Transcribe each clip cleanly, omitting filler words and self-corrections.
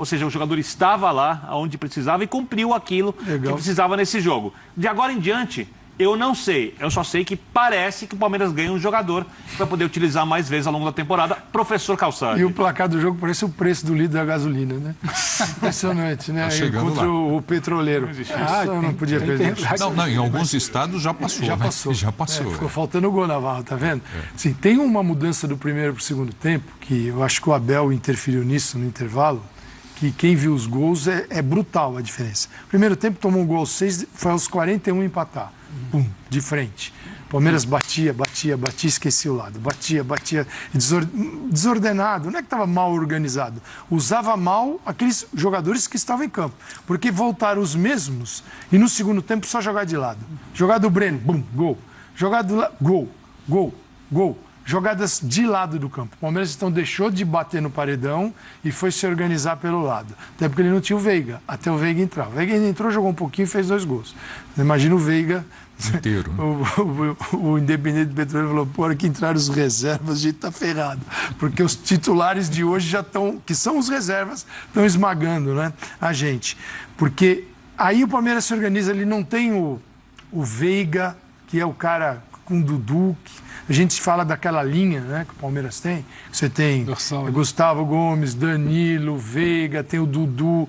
ou seja, o jogador estava lá onde precisava e cumpriu aquilo que precisava nesse jogo. De agora em diante, eu não sei, eu só sei que parece que o Palmeiras ganha um jogador para poder utilizar mais vezes ao longo da temporada, professor Calçade. E o placar do jogo parece o preço do litro da gasolina, né? Impressionante, né? Tá contra lá. o petroleiro. Não podia perder. Não, em alguns estados já passou. Já passou. Já passou. Ficou faltando gol, Navarro, tá vendo? Sim, tem uma mudança do primeiro para o segundo tempo, que eu acho que o Abel interferiu nisso no intervalo, que quem viu os gols é brutal a diferença. Primeiro tempo tomou um gol aos 6, foi aos 41 empatar. Pum, de frente. Palmeiras batia, esquecia o lado. Batia, desordenado. Não é que estava mal organizado. Usava mal aqueles jogadores que estavam em campo. Porque voltaram os mesmos e no segundo tempo só jogar de lado. Jogada do Breno, bum, gol. Jogada do lado, gol. Jogadas de lado do campo. O Palmeiras então deixou de bater no paredão e foi se organizar pelo lado. Até porque ele não tinha o Veiga, até o Veiga entrar. O Veiga entrou, jogou um pouquinho e fez 2 gols. Imagina o Veiga inteiro. O Independente Petroleiro falou, pô, hora que entraram os reservas, a gente tá ferrado. Porque os titulares de hoje já estão, que são os reservas, estão esmagando, né, a gente. Porque aí o Palmeiras se organiza, ele não tem o Veiga, que é o cara com o Dudu, a gente fala daquela linha, né, que o Palmeiras tem. Você tem Gustavo Gomes, Danilo, Veiga, tem o Dudu.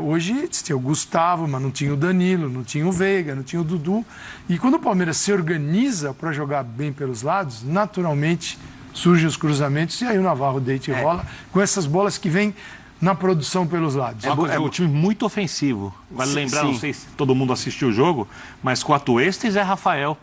Hoje tinha o Gustavo, mas não tinha o Danilo, não tinha o Veiga, não tinha o Dudu. E quando o Palmeiras se organiza para jogar bem pelos lados, naturalmente surgem os cruzamentos e aí o Navarro deita e rola com essas bolas que vêm na produção pelos lados. É um time muito ofensivo. Vale lembrar, não sei se todo mundo assistiu o jogo, mas com a Atuesta e Zé Rafael.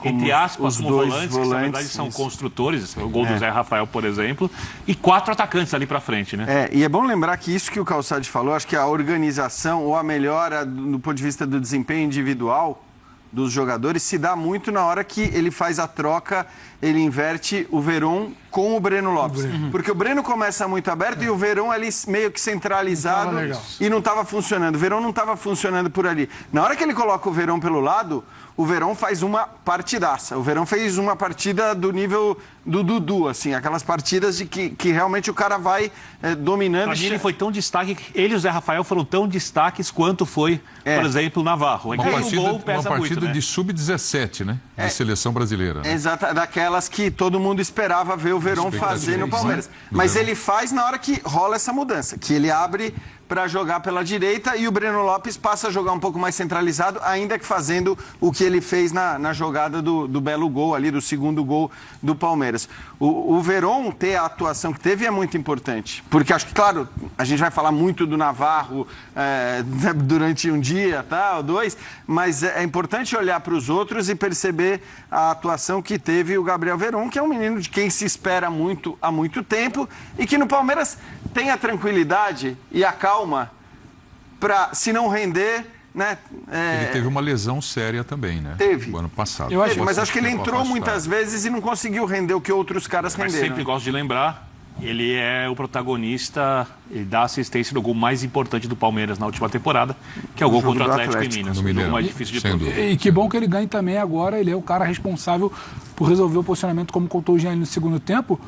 Entre aspas, como volantes, que na verdade são construtores, o gol do Zé Rafael, por exemplo, e 4 atacantes ali pra frente, né? E é bom lembrar que isso que o Calçade falou, acho que a organização ou a melhora do ponto de vista do desempenho individual dos jogadores se dá muito na hora que ele faz a troca, ele inverte o Veron com o Breno Lopes. Porque o Breno começa muito aberto e o Veron ali meio que centralizado e não estava funcionando. O Veron não estava funcionando por ali. Na hora que ele coloca o Veron pelo lado, o Veron faz uma partidaça. O Veron fez uma partida do nível do Dudu, assim, aquelas partidas de que realmente o cara vai dominando. Pra mim ele foi tão destaque, ele e o Zé Rafael foram tão destaques quanto foi, por exemplo, o Navarro. Uma partida de sub-17, né? De seleção brasileira. Né? Exato, daquelas que todo mundo esperava ver o Veron fazer no Palmeiras. Né? Mas ele faz na hora que rola essa mudança, que ele abre para jogar pela direita e o Breno Lopes passa a jogar um pouco mais centralizado, ainda que fazendo o que ele fez na jogada do belo gol ali, do segundo gol do Palmeiras. O Veron ter a atuação que teve é muito importante, porque acho que, claro, a gente vai falar muito do Navarro durante um dia, ou 2, mas é importante olhar para os outros e perceber a atuação que teve o Gabriel Veron, que é um menino de quem se espera muito há muito tempo e que no Palmeiras tem a tranquilidade e a calma para, se não render, né? Ele teve uma lesão séria também, né? Teve. O ano passado. Mas acho que ele entrou muitas vezes e não conseguiu render o que outros caras renderam. Mas sempre gosto de lembrar, ele é o protagonista, ele dá assistência no gol mais importante do Palmeiras na última temporada, que é o gol contra o Atlético em Minas. O jogo mais difícil de todos. E que bom que ele ganhe também agora, ele é o cara responsável por resolver o posicionamento, como contou o Jean no segundo tempo,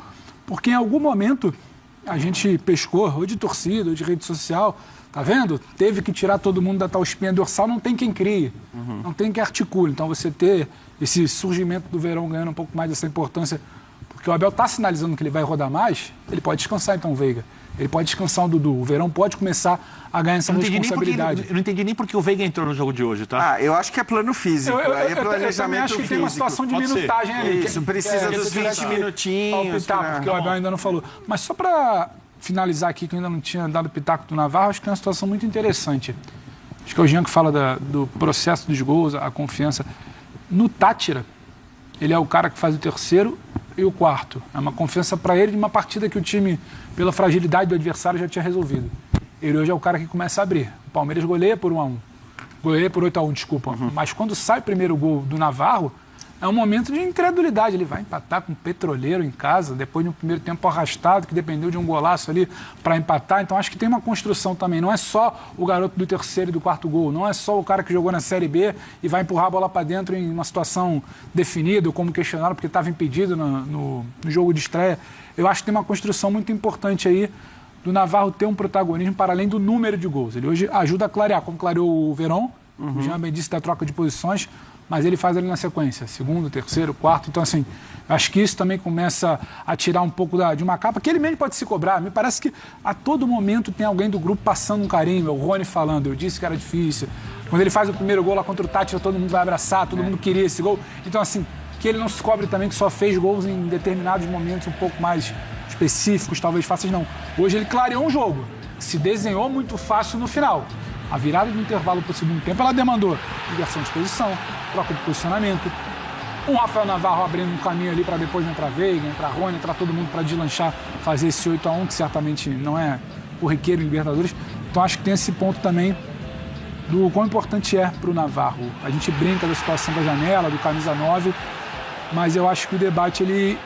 porque em algum momento a gente pescou, ou de torcida, ou de rede social, tá vendo? Teve que tirar todo mundo da tal espinha dorsal, não tem quem crie, não tem quem articule. Então você ter esse surgimento do Verão ganhando um pouco mais dessa importância, porque o Abel está sinalizando que ele vai rodar mais, ele pode descansar então o Veiga, ele pode descansar o Dudu, o Verão pode começar a ganhar essa responsabilidade. Eu não entendi nem porque o Veiga entrou no jogo de hoje, tá? Eu acho que é plano físico, aí é planejamento também acho que físico. Tem uma situação de minutagem ali. Isso, precisa dos 20 minutinhos. Porque o Abel ainda não falou. Mas só para finalizar aqui, que eu ainda não tinha dado pitaco do Navarro, acho que tem uma situação muito interessante. Acho que é o Jean que fala do processo dos gols, a confiança. No Tátira, ele é o cara que faz o terceiro e o quarto. É uma confiança para ele de uma partida que o time, pela fragilidade do adversário, já tinha resolvido. Ele hoje é o cara que começa a abrir. O Palmeiras goleia por 1-1. Goleia por 8-1, desculpa. Mas quando sai o primeiro gol do Navarro, é um momento de incredulidade. Ele vai empatar com o Petroleiro em casa, depois de um primeiro tempo arrastado, que dependeu de um golaço ali para empatar. Então acho que tem uma construção também. Não é só o garoto do terceiro e do quarto gol. Não é só o cara que jogou na Série B e vai empurrar a bola para dentro em uma situação definida, como questionaram, porque estava impedido no jogo de estreia. Eu acho que tem uma construção muito importante aí do Navarro ter um protagonismo para além do número de gols. Ele hoje ajuda a clarear, como clareou o Verón, o Jean bem disse da troca de posições, mas ele faz ali na sequência, segundo, terceiro, quarto. Então, assim, acho que isso também começa a tirar um pouco de uma capa, que ele mesmo pode se cobrar. Me parece que a todo momento tem alguém do grupo passando um carinho, o Rony falando, eu disse que era difícil. Quando ele faz o primeiro gol lá contra o Tátira, todo mundo vai abraçar, todo mundo queria esse gol. Então, assim, que ele não se cobre também que só fez gols em determinados momentos um pouco mais específicos, talvez fáceis, não. Hoje ele clareou um jogo, se desenhou muito fácil no final. A virada do intervalo para o segundo tempo, ela demandou inversão de posição, troca de posicionamento, um Rafael Navarro abrindo um caminho ali para depois entrar Veiga, entrar Rony, entrar todo mundo para deslanchar, fazer esse 8-1, que certamente não é corriqueiro em Libertadores. Então acho que tem esse ponto também do quão importante é para o Navarro. A gente brinca da situação da janela, do camisa 9, mas eu acho que o debate ele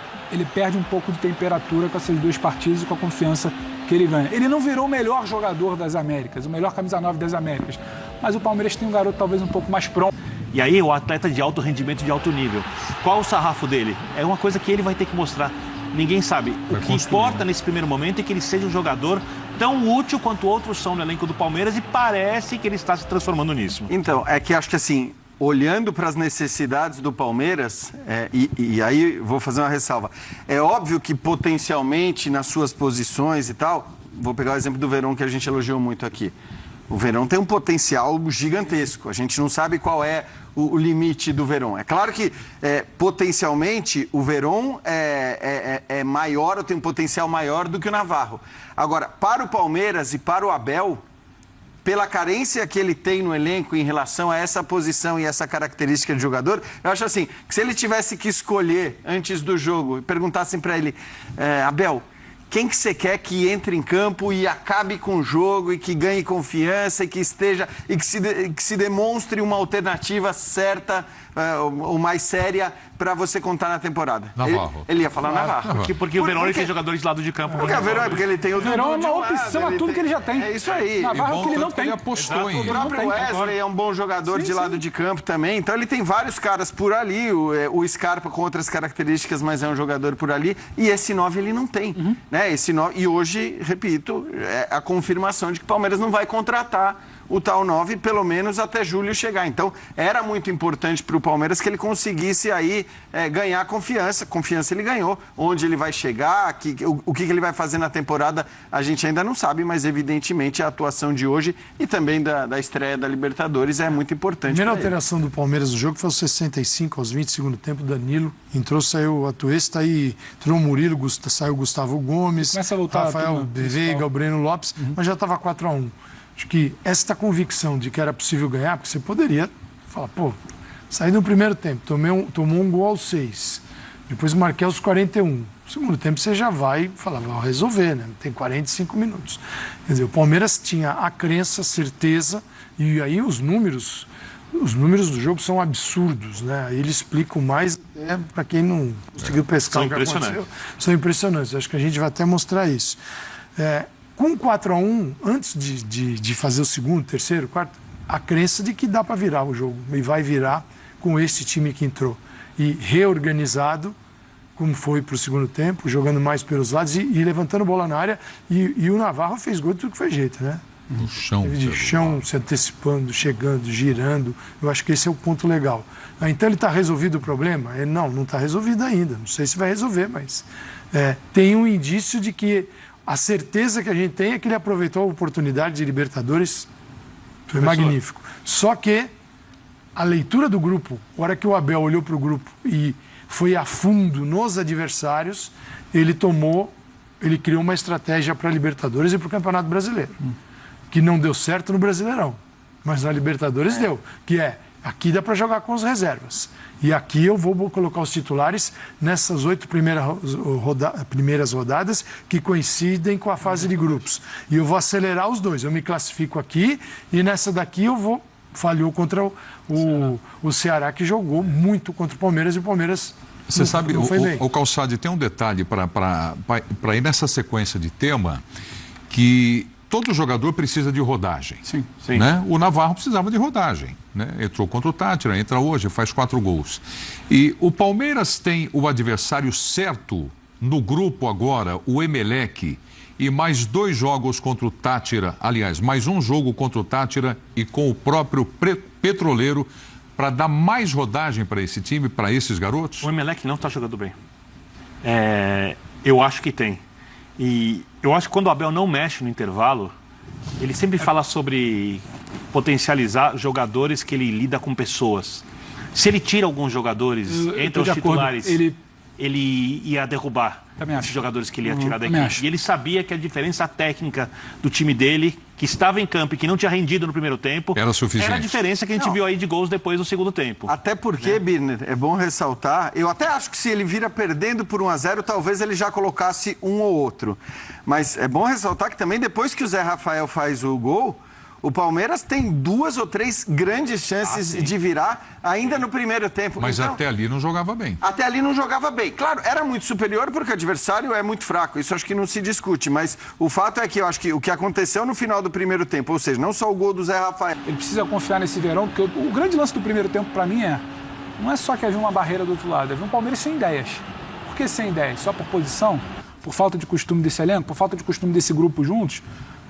perde um pouco de temperatura com essas duas partidas e com a confiança que ele ganha. Ele não virou o melhor jogador das Américas, o melhor camisa 9 das Américas, mas o Palmeiras tem um garoto talvez um pouco mais pronto. E aí o atleta de alto rendimento, de alto nível, qual o sarrafo dele? É uma coisa que ele vai ter que mostrar. Ninguém sabe. O que importa nesse primeiro momento é que ele seja um jogador tão útil quanto outros são no elenco do Palmeiras e parece que ele está se transformando nisso. Então, é que acho que assim, olhando para as necessidades do Palmeiras, e aí vou fazer uma ressalva, é óbvio que potencialmente nas suas posições e tal, vou pegar o exemplo do Verón que a gente elogiou muito aqui. O Verón tem um potencial gigantesco, a gente não sabe qual é o limite do Verón. É claro que potencialmente o Verón é maior, ou tem um potencial maior do que o Navarro. Agora, para o Palmeiras e para o Abel, pela carência que ele tem no elenco em relação a essa posição e essa característica de jogador, eu acho assim, que se ele tivesse que escolher antes do jogo e perguntassem para ele, Abel, quem que você quer que entre em campo e acabe com o jogo e que ganhe confiança e que esteja e que se demonstre uma alternativa certa ou mais séria para você contar na temporada? Navarro. Ele ia falar Navarro. Porque o Verón tem jogadores de lado de campo. Porque ele tem o Verón é uma opção a tudo que ele já tem. É isso aí. Navarro é o que ele não tem. Ele apostou em O próprio Wesley é um bom jogador de lado de campo também. Então ele tem vários caras por ali. O Scarpa com outras características, mas é um jogador por ali. E esse 9 ele não tem. Né? Esse 9, e hoje, repito, é a confirmação de que o Palmeiras não vai contratar o tal 9, pelo menos até julho chegar. Então, era muito importante para o Palmeiras que ele conseguisse aí ganhar confiança. Confiança ele ganhou. Onde ele vai chegar, o que ele vai fazer na temporada, a gente ainda não sabe, mas evidentemente a atuação de hoje e também da estreia da Libertadores é muito importante. A primeira alteração do Palmeiras no jogo foi aos 65, aos 20 do segundo tempo, Danilo. Entrou, saiu o Atuesta, aí entrou o Murilo, saiu o Gustavo Gomes, Rafael Veiga, o Breno Lopes, mas já estava 4-1. Acho que esta convicção de que era possível ganhar, porque você poderia falar, saí no primeiro tempo, tomou um gol aos 6, depois marquei aos 41. No segundo tempo você já vai falar, vai resolver, né? Tem 45 minutos. Quer dizer, o Palmeiras tinha a crença, a certeza, e aí os números do jogo são absurdos, né? Aí eles explicam mais para quem não conseguiu pescar o que aconteceu. São impressionantes. Acho que a gente vai até mostrar isso. Com 4-1, antes de fazer o segundo, terceiro, quarto, a crença de que dá para virar o jogo. E vai virar com esse time que entrou. E reorganizado, como foi para o segundo tempo, jogando mais pelos lados e levantando bola na área. E o Navarro fez gol de tudo que foi jeito, né? No chão. De chão, se antecipando, chegando, girando. Eu acho que esse é o ponto legal. Então ele está resolvido o problema? Não está resolvido ainda. Não sei se vai resolver, mas tem um indício de que a certeza que a gente tem é que ele aproveitou a oportunidade de Libertadores. Foi magnífico. Só que a leitura do grupo, a hora que o Abel olhou para o grupo e foi a fundo nos adversários, ele criou uma estratégia para a Libertadores e para o Campeonato Brasileiro. Que não deu certo no Brasileirão, mas na Libertadores deu. Que aqui dá para jogar com as reservas. E aqui eu vou colocar os titulares nessas 8 primeiras rodadas que coincidem com a fase de grupos. E eu vou acelerar os dois. Eu me classifico aqui e nessa daqui falhou contra o Ceará, que jogou muito contra o Palmeiras e o Palmeiras Você sabe, o Calçade, tem um detalhe para ir nessa sequência de tema que todo jogador precisa de rodagem. Sim. Né? O Navarro precisava de rodagem. Né? Entrou contra o Tátira, entra hoje, faz 4 gols. E o Palmeiras tem o adversário certo no grupo agora, o Emelec, e mais 2 jogos contra o Táchira, aliás, mais um jogo contra o Táchira e com o próprio Petroleiro, para dar mais rodagem para esse time, para esses garotos? O Emelec não está jogando bem. Eu acho que tem. E eu acho que quando o Abel não mexe no intervalo, ele sempre fala sobre potencializar jogadores que ele lida com pessoas. Se ele tira alguns jogadores entre os titulares, ele ia derrubar esses jogadores que ele ia tirar da equipe. E ele sabia que a diferença técnica do time dele, que estava em campo e que não tinha rendido no primeiro tempo, era suficiente. Era a diferença que a gente viu aí de gols depois do segundo tempo. Até porque, Birner, é bom ressaltar, eu até acho que se ele vira perdendo por 1-0, talvez ele já colocasse um ou outro. Mas é bom ressaltar que também depois que o Zé Rafael faz o gol, o Palmeiras tem 2 ou 3 grandes chances de virar ainda no primeiro tempo. Mas então, até ali não jogava bem. Até ali não jogava bem. Claro, era muito superior porque o adversário é muito fraco. Isso acho que não se discute. Mas o fato é que eu acho que o que aconteceu no final do primeiro tempo, ou seja, não só o gol do Zé Rafael. Ele precisa confiar nesse Verón, porque o grande lance do primeiro tempo para mim não é só que havia uma barreira do outro lado, havia um Palmeiras sem ideias. Por que sem ideias? Só por posição? Por falta de costume desse elenco? Por falta de costume desse grupo juntos?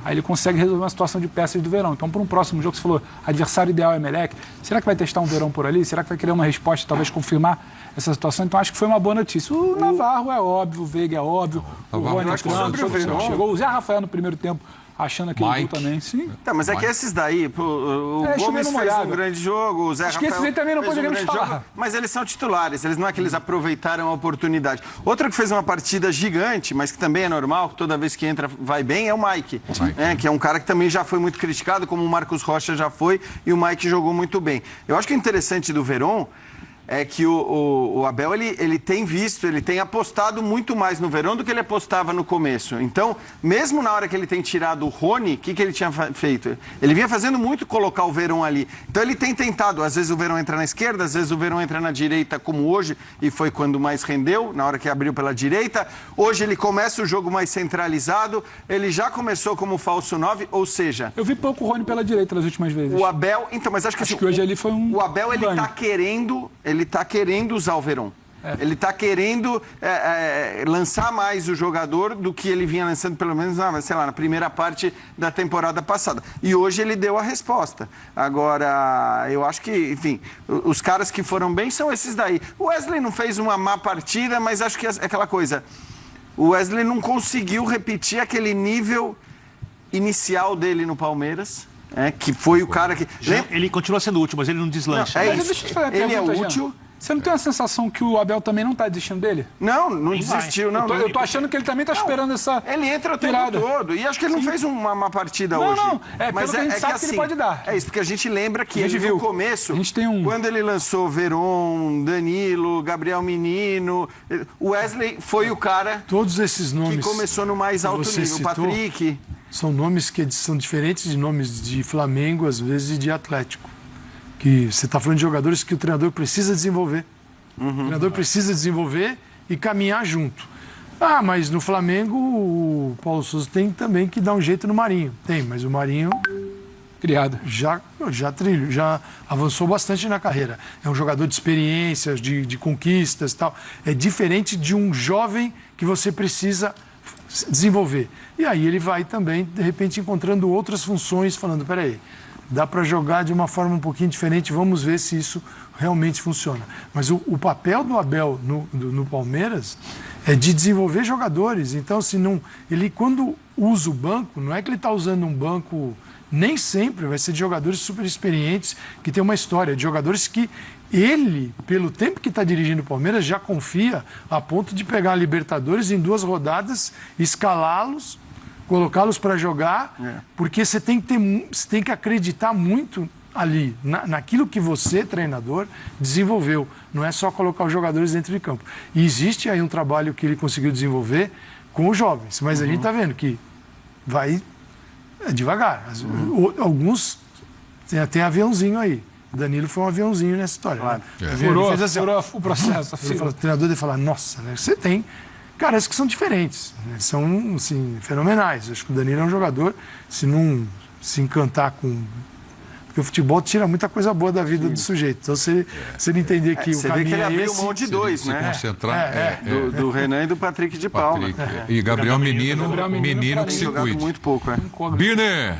Aí ele consegue resolver uma situação de peças do Verón. Então, para um próximo jogo, você falou, adversário ideal é Emelec. Será que vai testar um Verón por ali? Será que vai querer uma resposta, talvez confirmar essa situação? Então, acho que foi uma boa notícia. O Navarro é óbvio, o Veiga é óbvio, o Rony chegou. O Zé Rafael no primeiro tempo, achando aquele gol também, sim. Tá, mas é que esses daí, o Gomes fez um grande jogo, o Zé Rafael esses aí também não podemos falar. Mas eles são titulares, eles não é que eles aproveitaram a oportunidade. Outro que fez uma partida gigante, mas que também é normal, que toda vez que entra vai bem, é o Mike. Que é um cara que também já foi muito criticado, como o Marcos Rocha já foi, e o Mike jogou muito bem. Eu acho que o interessante do Verón é que o Abel, ele tem visto, ele tem apostado muito mais no Verón do que ele apostava no começo. Então, mesmo na hora que ele tem tirado o Rony, o que ele tinha feito? Ele vinha fazendo muito colocar o Verón ali. Então, ele tem tentado, às vezes o Verón entra na esquerda, às vezes o Verón entra na direita, como hoje, e foi quando mais rendeu, na hora que abriu pela direita. Hoje ele começa o jogo mais centralizado, ele já começou como falso 9, ou seja... Eu vi pouco o Rony pela direita nas últimas vezes. O Abel... Então, mas acho que que hoje ali foi um... O Abel, ele está querendo usar o Verón. Ele está querendo lançar mais o jogador do que ele vinha lançando, pelo menos, na primeira parte da temporada passada. E hoje ele deu a resposta. Agora, eu acho que, enfim, os caras que foram bem são esses daí. O Wesley não fez uma má partida, mas acho que é aquela coisa. O Wesley não conseguiu repetir aquele nível inicial dele no Palmeiras. Que foi o cara que... Ele continua sendo útil, mas ele não deslancha. Ele é útil. Você não tem a sensação que o Abel também não está desistindo dele? Não desistiu, não. Eu tô achando que ele também está esperando essa Ele entra o tempo todo. E acho que ele não fez uma partida hoje. Não. Mas pelo que a gente sabe que ele pode dar. É isso, porque a gente lembra que ele no começo, quando ele lançou Verón, Danilo, Gabriel Menino, o Wesley foi o cara todos esses nomes que começou no mais alto nível. O Patrick... São nomes que são diferentes de nomes de Flamengo, às vezes, e de Atlético. Que você está falando de jogadores que o treinador precisa desenvolver. O treinador precisa desenvolver e caminhar junto. Mas no Flamengo o Paulo Sousa tem também que dar um jeito no Marinho. Tem, mas o Marinho... Criado. Já avançou bastante na carreira. É um jogador de experiências, de conquistas e tal. É diferente de um jovem que você precisa desenvolver. E aí ele vai também, de repente, encontrando outras funções, falando, peraí, dá para jogar de uma forma um pouquinho diferente, vamos ver se isso realmente funciona. Mas o papel do Abel no Palmeiras é de desenvolver jogadores. Então, ele quando usa o banco, não é que ele está usando um banco, nem sempre vai ser de jogadores super experientes, que tem uma história, de jogadores que ele, pelo tempo que está dirigindo o Palmeiras, já confia a ponto de pegar a Libertadores em 2 rodadas, escalá-los, colocá-los para jogar, porque você tem que acreditar muito ali, naquilo que você, treinador, desenvolveu. Não é só colocar os jogadores dentro de campo. E existe aí um trabalho que ele conseguiu desenvolver com os jovens, mas a gente está vendo que vai devagar. Alguns tem aviãozinho aí. O Danilo foi um aviãozinho nessa história. Claro. Né? Furou o processo. O treinador dele falar, nossa, né? Você tem caras que são diferentes, né? São assim, fenomenais. Acho que o Danilo é um jogador, se não se encantar com E o futebol tira muita coisa boa da vida do sujeito. Então, se ele entender que o caminho que ele abriu esse... mão de dois, se né? concentrar. Do Renan e do Patrick de Paula. E Gabriel Menino que se cuide. Muito pouco, Birner,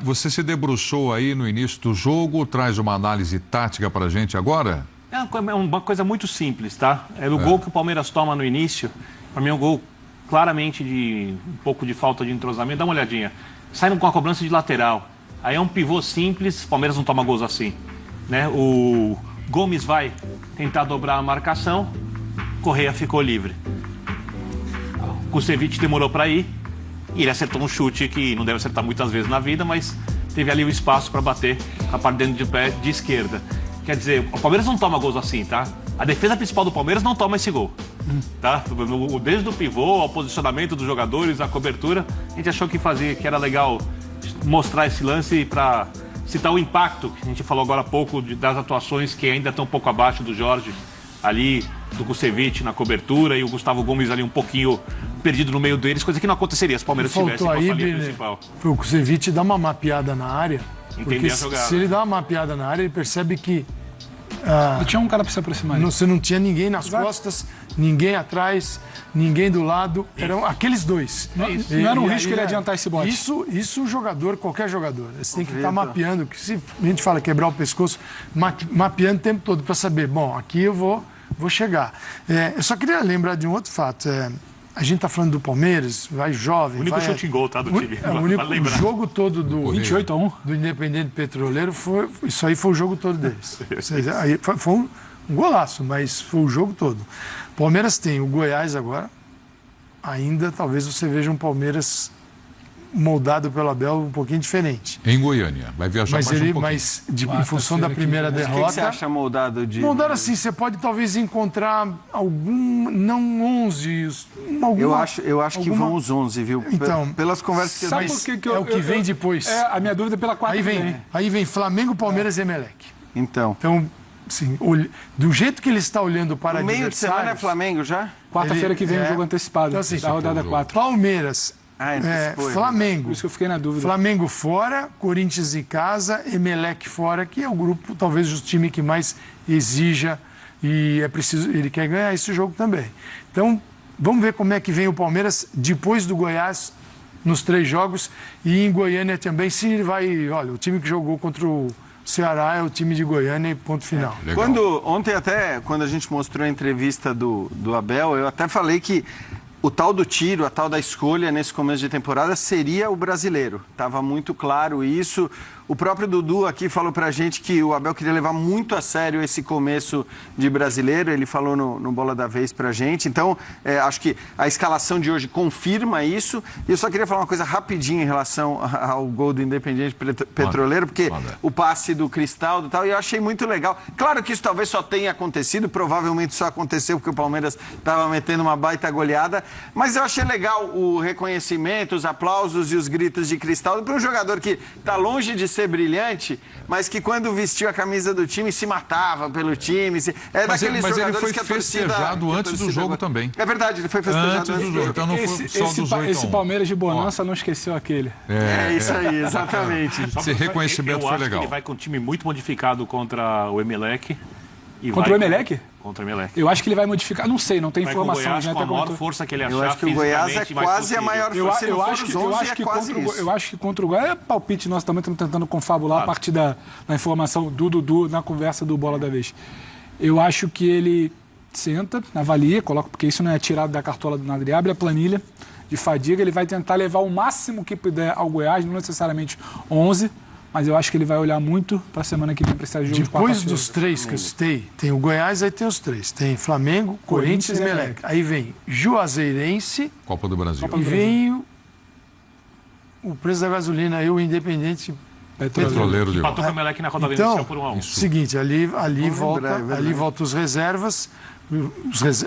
você se debruçou aí no início do jogo, traz uma análise tática pra gente agora? É uma coisa muito simples, tá? É o gol que o Palmeiras toma no início, para mim é um gol claramente de um pouco de falta de entrosamento. Dá uma olhadinha. Saíram com a cobrança de lateral. Aí é um pivô simples, o Palmeiras não toma gols assim, né? O Gomes vai tentar dobrar a marcação, Correia ficou livre. O Kusevich demorou para ir e ele acertou um chute que não deve acertar muitas vezes na vida, mas teve ali o espaço para bater a parte dentro de pé de esquerda. Quer dizer, o Palmeiras não toma gols assim, tá? A defesa principal do Palmeiras não toma esse gol, tá? Desde o pivô, ao posicionamento dos jogadores, a cobertura, a gente achou que era legal mostrar esse lance para citar o impacto, que a gente falou agora há pouco, das atuações que ainda estão um pouco abaixo do Jorge, ali, do Kusevich na cobertura, e o Gustavo Gomes ali um pouquinho perdido no meio deles, coisa que não aconteceria se o Palmeiras tivesse com a linha principal. Foi o Kusevich dar uma mapeada na área, entender a jogada. Se ele dá uma mapeada na área, ele percebe que Não tinha um cara para se aproximar. Você não tinha ninguém nas costas, ninguém atrás, ninguém do lado. Eram aqueles dois. Não era um risco ele adiantar esse bote. Isso o jogador, qualquer jogador. Você tem que estar mapeando. Que se a gente fala quebrar o pescoço, mapeando o tempo todo para saber, bom, aqui eu vou chegar. Eu só queria lembrar de um outro fato. A gente está falando do Palmeiras, vai jovem. O único chute em gol, tá, do time. O único jogo todo do 28-1 do Independente Petroleiro isso aí foi o jogo todo deles. Aí foi um golaço, mas foi o jogo todo. Palmeiras tem o Goiás agora. Ainda talvez você veja um Palmeiras moldado pelo Abel um pouquinho diferente. Em Goiânia, vai viajar mais um pouquinho. Mas em função da primeira derrota... O que você acha moldado de... Moldado assim, você pode talvez encontrar não 11... Eu acho que vão os 11, viu? Então, pelas conversas que eu... Sabe por que é o que vem depois. A minha dúvida é pela 4 aí vem Flamengo, Palmeiras e Emelec. Então, assim, do jeito que ele está olhando para no meio de semana é Flamengo já? Quarta-feira que vem o jogo antecipado, então, assim, da rodada 4. Palmeiras... Flamengo. Por isso que eu fiquei na dúvida. Flamengo fora, Corinthians em casa, Emelec fora, que é o grupo, talvez o time que mais exija e é preciso. Ele quer ganhar esse jogo também. Então, vamos ver como é que vem o Palmeiras depois do Goiás nos 3 jogos e em Goiânia também. Se ele vai. Olha, o time que jogou contra o Ceará é o time de Goiânia e ponto final. Ontem, até, quando a gente mostrou a entrevista do Abel, eu até falei que o tal do tiro, a tal da escolha nesse começo de temporada seria o brasileiro. Estava muito claro isso. O próprio Dudu aqui falou pra gente que o Abel queria levar muito a sério esse começo de brasileiro. Ele falou no Bola da Vez pra gente. Então, acho que a escalação de hoje confirma isso. E eu só queria falar uma coisa rapidinho em relação ao gol do Independiente Petroleiro, porque o passe do Cristaldo e tal, e eu achei muito legal. Claro que isso talvez só tenha acontecido, provavelmente só aconteceu porque o Palmeiras estava metendo uma baita goleada, mas eu achei legal o reconhecimento, os aplausos e os gritos de Cristaldo para um jogador que está longe de ser brilhante, mas que quando vestiu a camisa do time se matava pelo time. Mas ele foi festejado antes do jogo também. É verdade, ele foi festejado antes do jogo. Então não foi só dos 8 esse Palmeiras de Bonança não esqueceu aquele. É isso aí, exatamente. Esse reconhecimento foi legal. Ele vai com um time muito modificado contra o Emelec. Contra o Emelec? Contra o Emelec. Eu acho que ele vai modificar, não sei, não tem vai informação. Com o Goiás, com a maior força que ele achar. Eu acho que o Goiás é quase a maior força. Eu acho que contra o Goiás é palpite nosso também, estamos tentando confabular a partir da informação do Dudu na conversa do Bola da Vez. Eu acho que ele senta, avalia, coloca, porque isso não é tirado da cartola do nada, ele abre a planilha de fadiga, ele vai tentar levar o máximo que puder ao Goiás, não necessariamente 11, mas eu acho que ele vai olhar muito para a semana que vem para esse jogo. Depois dos 3 que eu citei, tem o Goiás, aí tem os 3. Tem Flamengo, Corinthians e Emelec. Aí vem Juazeirense. Copa do Brasil. E vem o preço da gasolina, aí o Independente Petroleiro de Empatou com o Emelec na rodada então, inicial por 1-1. Seguinte, ali volta os reservas,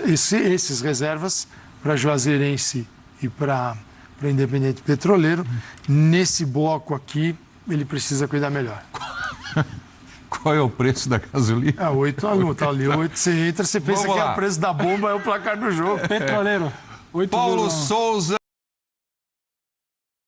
esses reservas para Juazeirense e para Independente Petroleiro. Nesse bloco aqui, ele precisa cuidar melhor. Qual é o preço da gasolina? 8 a 1, tá ali. 8, você entra, você pensa que é o preço da bomba, é o placar do jogo. Petroleiro. Paulo Souza.